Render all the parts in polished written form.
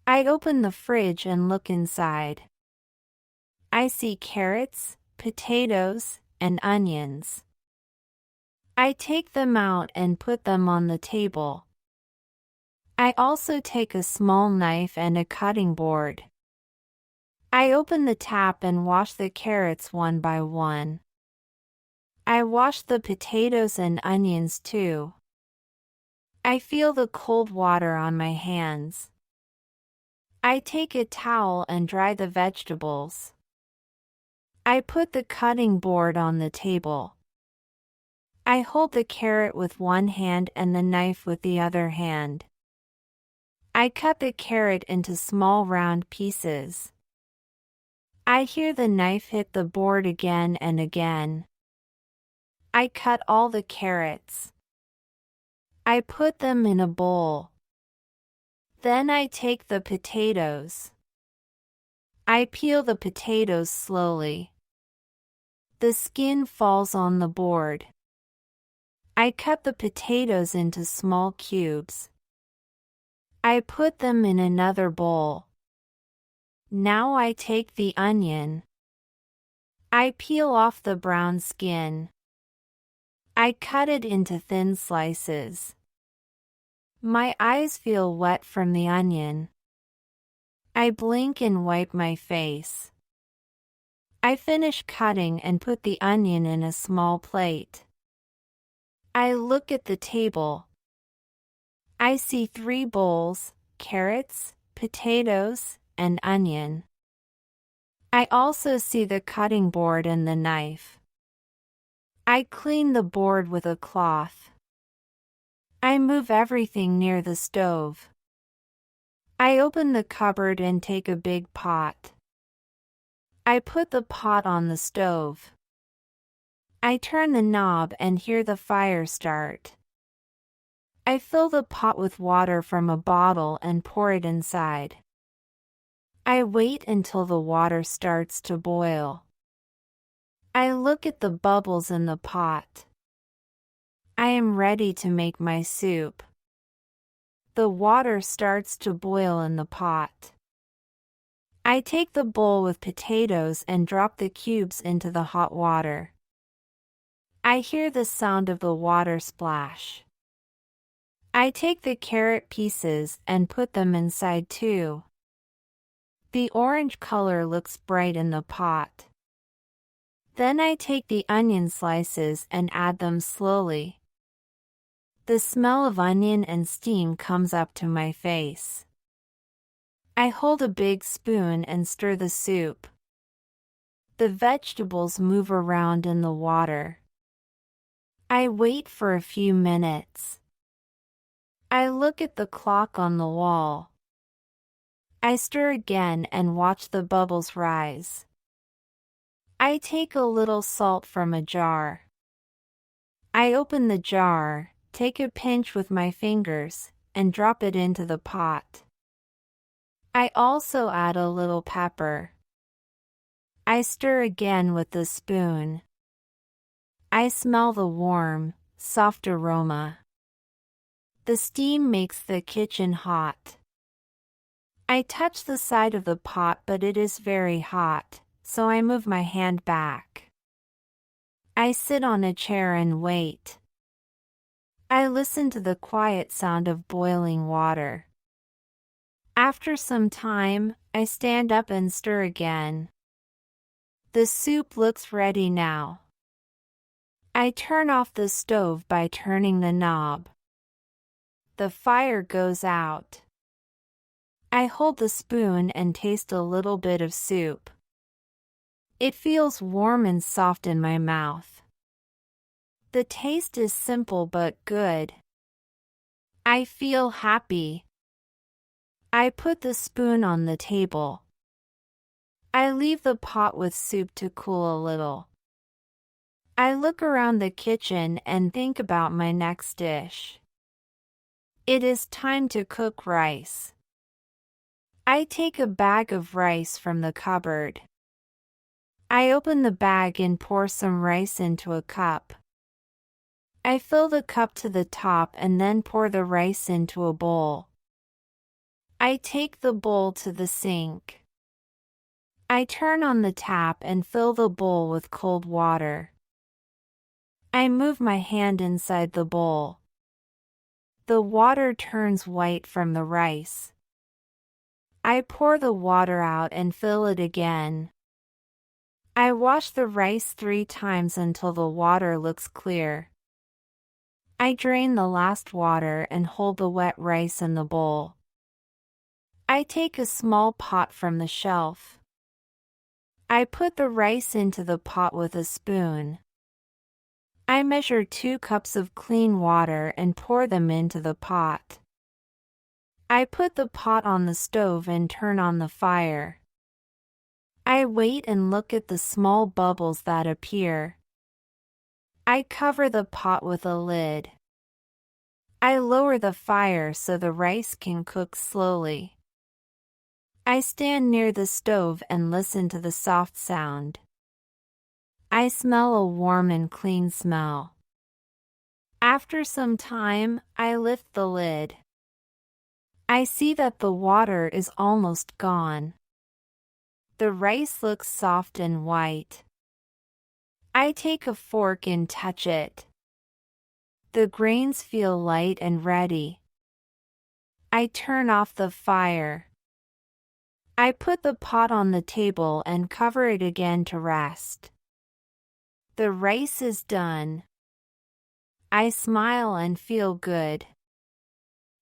I open the fridge and look inside. I see carrots, potatoes, and onions. I take them out and put them on the table. I also take a small knife and a cutting board. I open the tap and wash the carrots one by one. I wash the potatoes and onions too. I feel the cold water on my hands. I take a towel and dry the vegetables. I put the cutting board on the table. I hold the carrot with one hand and the knife with the other hand. I cut the carrot into small round pieces. I hear the knife hit the board again and again. I cut all the carrots. I put them in a bowl. Then I take the potatoes. I peel the potatoes slowly. The skin falls on the board. I cut the potatoes into small cubes. I put them in another bowl. Now I take the onion. I peel off the brown skin. I cut it into thin slices. My eyes feel wet from the onion. I blink and wipe my face. I finish cutting and put the onion in a small plate. I look at the table. I see 3 bowls, carrots, potatoes, and onion. I also see the cutting board and the knife. I clean the board with a cloth. I move everything near the stove. I open the cupboard and take a big pot. I put the pot on the stove. I turn the knob and hear the fire start. I fill the pot with water from a bottle and pour it inside. I wait until the water starts to boil. I look at the bubbles in the pot. I am ready to make my soup. The water starts to boil in the pot. I take the bowl with potatoes and drop the cubes into the hot water. I hear the sound of the water splash. I take the carrot pieces and put them inside too. The orange color looks bright in the pot. Then I take the onion slices and add them slowly. The smell of onion and steam comes up to my face. I hold a big spoon and stir the soup. The vegetables move around in the water. I wait for a few minutes. I look at the clock on the wall. I stir again and watch the bubbles rise. I take a little salt from a jar. I open the jar, take a pinch with my fingers, and drop it into the pot. I also add a little pepper. I stir again with the spoon. I smell the warm, soft aroma. The steam makes the kitchen hot. I touch the side of the pot, but it is very hot, so I move my hand back. I sit on a chair and wait. I listen to the quiet sound of boiling water. After some time, I stand up and stir again. The soup looks ready now. I turn off the stove by turning the knob. The fire goes out. I hold the spoon and taste a little bit of soup. It feels warm and soft in my mouth. The taste is simple but good. I feel happy. I put the spoon on the table. I leave the pot with soup to cool a little. I look around the kitchen and think about my next dish. It is time to cook rice. I take a bag of rice from the cupboard. I open the bag and pour some rice into a cup. I fill the cup to the top and then pour the rice into a bowl. I take the bowl to the sink. I turn on the tap and fill the bowl with cold water. I move my hand inside the bowl. The water turns white from the rice. I pour the water out and fill it again. I wash the rice 3 times until the water looks clear. I drain the last water and hold the wet rice in the bowl. I take a small pot from the shelf. I put the rice into the pot with a spoon. I measure 2 cups of clean water and pour them into the pot. I put the pot on the stove and turn on the fire. I wait and look at the small bubbles that appear. I cover the pot with a lid. I lower the fire so the rice can cook slowly. I stand near the stove and listen to the soft sound. I smell a warm and clean smell. After some time, I lift the lid. I see that the water is almost gone. The rice looks soft and white. I take a fork and touch it. The grains feel light and ready. I turn off the fire. I put the pot on the table and cover it again to rest. The rice is done. I smile and feel good.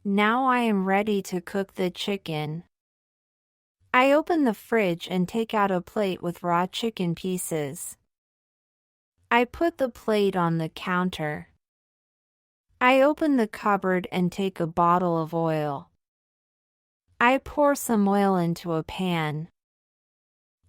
Now I am ready to cook the chicken. I open the fridge and take out a plate with raw chicken pieces. I put the plate on the counter. I open the cupboard and take a bottle of oil. I pour some oil into a pan.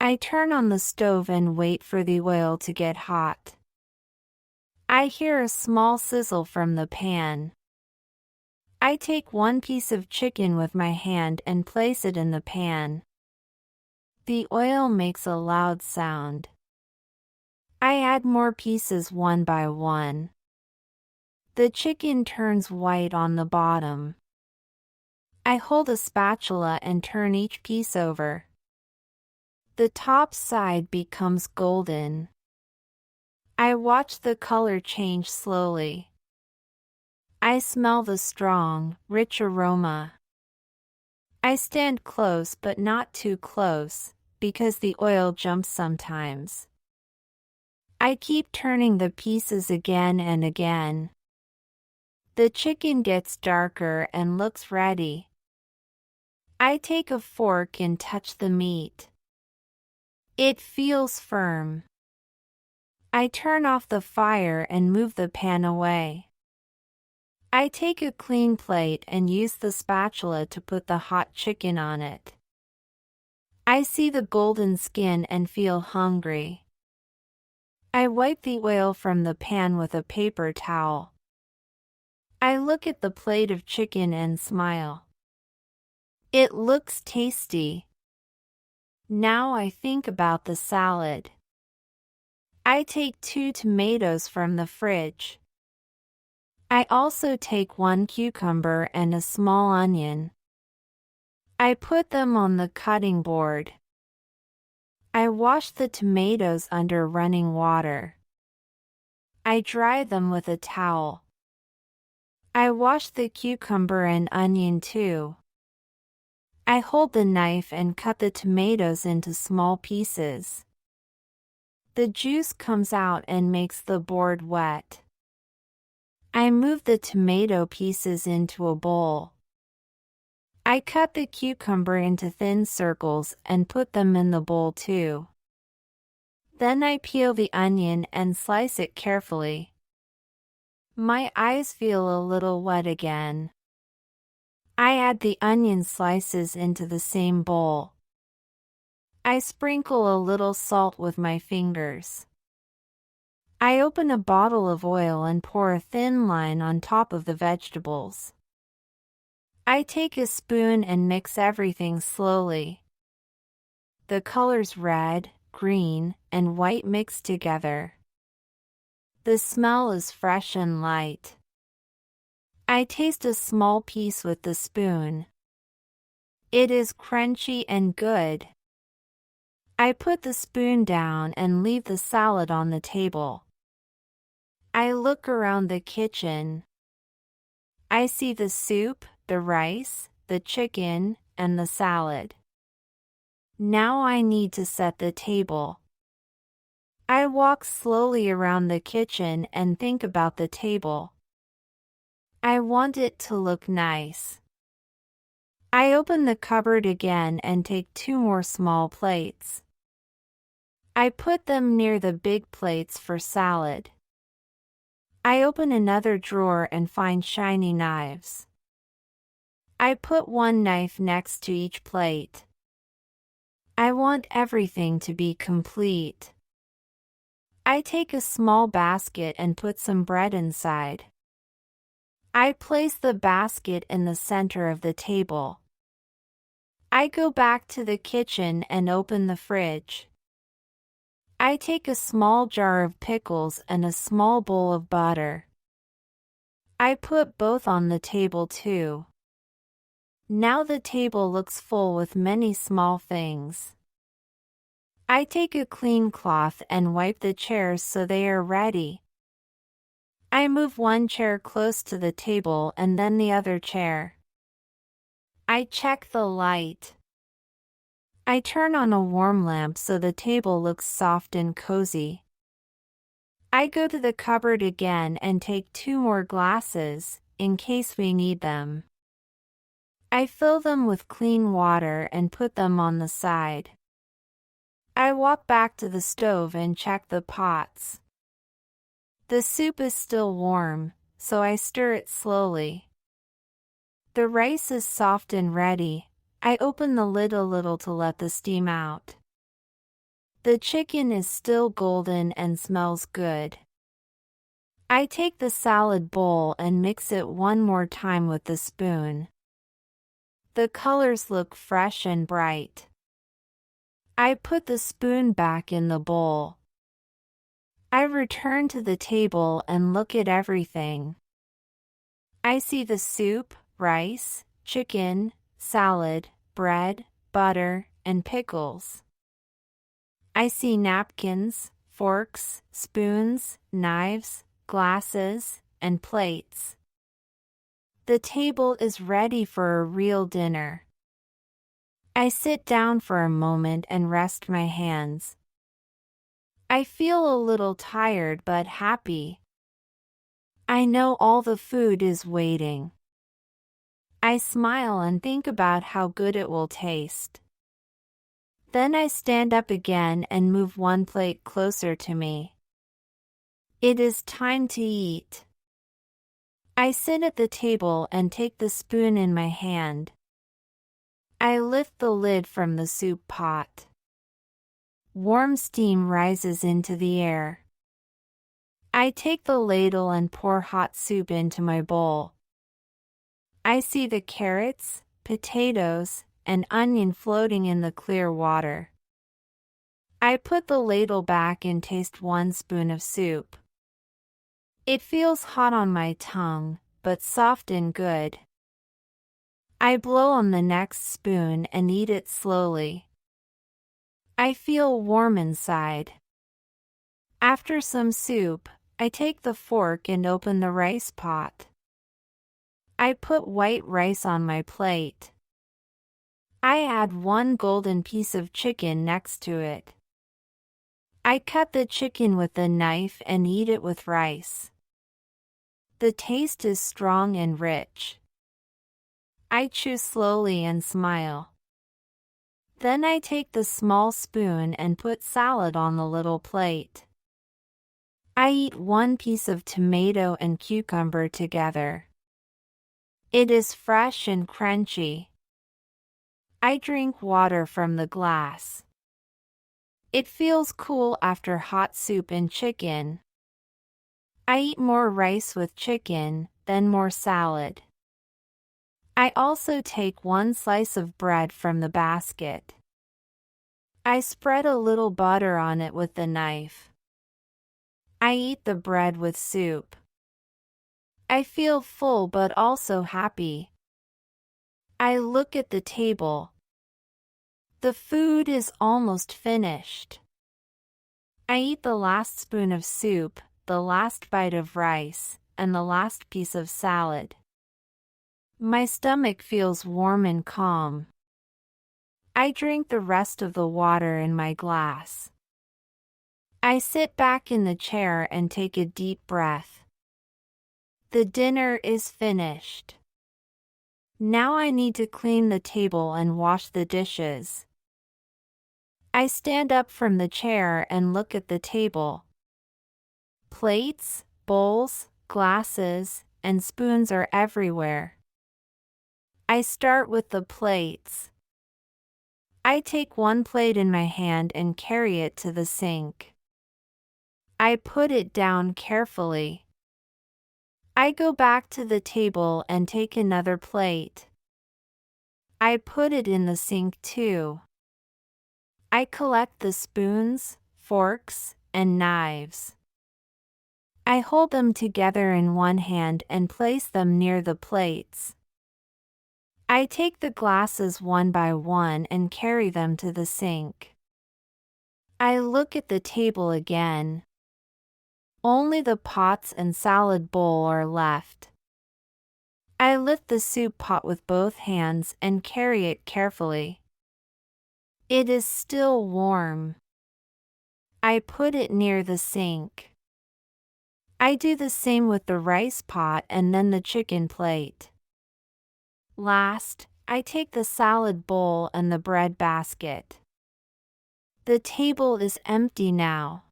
I turn on the stove and wait for the oil to get hot. I hear a small sizzle from the pan. I take 1 piece of chicken with my hand and place it in the pan. The oil makes a loud sound. I add more pieces one by one. The chicken turns white on the bottom. I hold a spatula and turn each piece over. The top side becomes golden. I watch the color change slowly. I smell the strong, rich aroma. I stand close but not too close, because the oil jumps sometimes. I keep turning the pieces again and again. The chicken gets darker and looks ready. I take a fork and touch the meat. It feels firm. I turn off the fire and move the pan away. I take a clean plate and use the spatula to put the hot chicken on it. I see the golden skin and feel hungry. I wipe the oil from the pan with a paper towel. I look at the plate of chicken and smile. It looks tasty. Now I think about the salad. I take 2 tomatoes from the fridge. I also take 1 cucumber and a small onion. I put them on the cutting board. I wash the tomatoes under running water. I dry them with a towel. I wash the cucumber and onion too. I hold the knife and cut the tomatoes into small pieces. The juice comes out and makes the board wet. I move the tomato pieces into a bowl. I cut the cucumber into thin circles and put them in the bowl too. Then I peel the onion and slice it carefully. My eyes feel a little wet again. I add the onion slices into the same bowl. I sprinkle a little salt with my fingers. I open a bottle of oil and pour a thin line on top of the vegetables. I take a spoon and mix everything slowly. The colors red, green, and white mix together. The smell is fresh and light. I taste a small piece with the spoon. It is crunchy and good. I put the spoon down and leave the salad on the table. I look around the kitchen. I see the soup, the rice, the chicken, and the salad. Now I need to set the table. I walk slowly around the kitchen and think about the table. I want it to look nice. I open the cupboard again and take 2 more small plates. I put them near the big plates for salad. I open another drawer and find shiny knives. I put one knife next to each plate. I want everything to be complete. I take a small basket and put some bread inside. I place the basket in the center of the table. I go back to the kitchen and open the fridge. I take a small jar of pickles and a small bowl of butter. I put both on the table too. Now the table looks full with many small things. I take a clean cloth and wipe the chairs so they are ready. I move one chair close to the table and then the other chair. I check the light. I turn on a warm lamp so the table looks soft and cozy. I go to the cupboard again and take 2 more glasses, in case we need them. I fill them with clean water and put them on the side. I walk back to the stove and check the pots. The soup is still warm, so I stir it slowly. The rice is soft and ready. I open the lid a little to let the steam out. The chicken is still golden and smells good. I take the salad bowl and mix it one more time with the spoon. The colors look fresh and bright. I put the spoon back in the bowl. I return to the table and look at everything. I see the soup, rice, chicken, salad, bread, butter, and pickles. I see napkins, forks, spoons, knives, glasses, and plates. The table is ready for a real dinner. I sit down for a moment and rest my hands. I feel a little tired but happy. I know all the food is waiting. I smile and think about how good it will taste. Then I stand up again and move one plate closer to me. It is time to eat. I sit at the table and take the spoon in my hand. I lift the lid from the soup pot. Warm steam rises into the air. I take the ladle and pour hot soup into my bowl. I see the carrots, potatoes, and onion floating in the clear water. I put the ladle back and taste 1 spoon of soup. It feels hot on my tongue, but soft and good. I blow on the next spoon and eat it slowly. I feel warm inside. After some soup, I take the fork and open the rice pot. I put white rice on my plate. I add 1 golden piece of chicken next to it. I cut the chicken with a knife and eat it with rice. The taste is strong and rich. I chew slowly and smile. Then I take the small spoon and put salad on the little plate. I eat 1 piece of tomato and cucumber together. It is fresh and crunchy. I drink water from the glass. It feels cool after hot soup and chicken. I eat more rice with chicken, then more salad. I also take 1 slice of bread from the basket. I spread a little butter on it with the knife. I eat the bread with soup. I feel full but also happy. I look at the table. The food is almost finished. I eat the last spoon of soup, the last bite of rice, and the last piece of salad. My stomach feels warm and calm. I drink the rest of the water in my glass. I sit back in the chair and take a deep breath. The dinner is finished. Now I need to clean the table and wash the dishes. I stand up from the chair and look at the table. Plates, bowls, glasses, and spoons are everywhere. I start with the plates. I take one plate in my hand and carry it to the sink. I put it down carefully. I go back to the table and take another plate. I put it in the sink too. I collect the spoons, forks, and knives. I hold them together in one hand and place them near the plates. I take the glasses one by one and carry them to the sink. I look at the table again. Only the pots and salad bowl are left. I lift the soup pot with both hands and carry it carefully. It is still warm. I put it near the sink. I do the same with the rice pot and then the chicken plate. Last, I take the salad bowl and the bread basket. The table is empty now.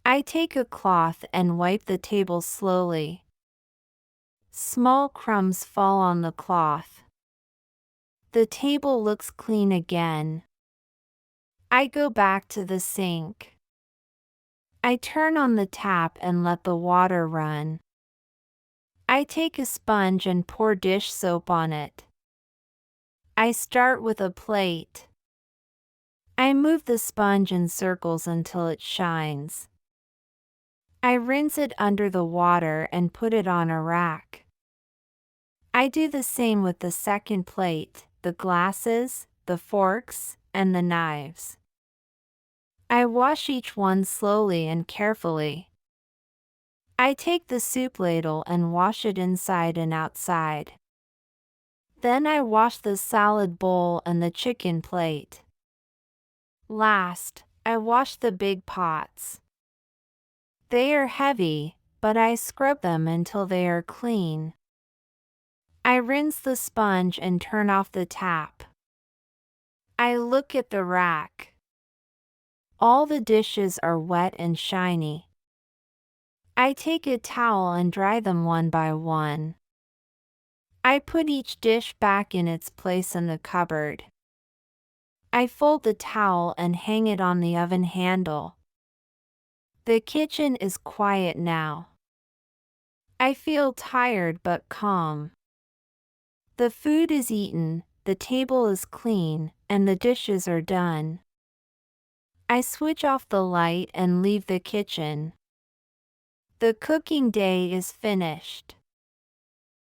I take a cloth and wipe the table slowly. Small crumbs fall on the cloth. The table looks clean again. I go back to the sink. I turn on the tap and let the water run. I take a sponge and pour dish soap on it. I start with a plate. I move the sponge in circles until it shines. I rinse it under the water and put it on a rack. I do the same with the second plate, the glasses, the forks, and the knives. I wash each one slowly and carefully. I take the soup ladle and wash it inside and outside. Then I wash the salad bowl and the chicken plate. Last, I wash the big pots. They are heavy, but I scrub them until they are clean. I rinse the sponge and turn off the tap. I look at the rack. All the dishes are wet and shiny. I take a towel and dry them one by one. I put each dish back in its place in the cupboard. I fold the towel and hang it on the oven handle. The kitchen is quiet now. I feel tired but calm. The food is eaten, the table is clean, and the dishes are done. I switch off the light and leave the kitchen. The cooking day is finished.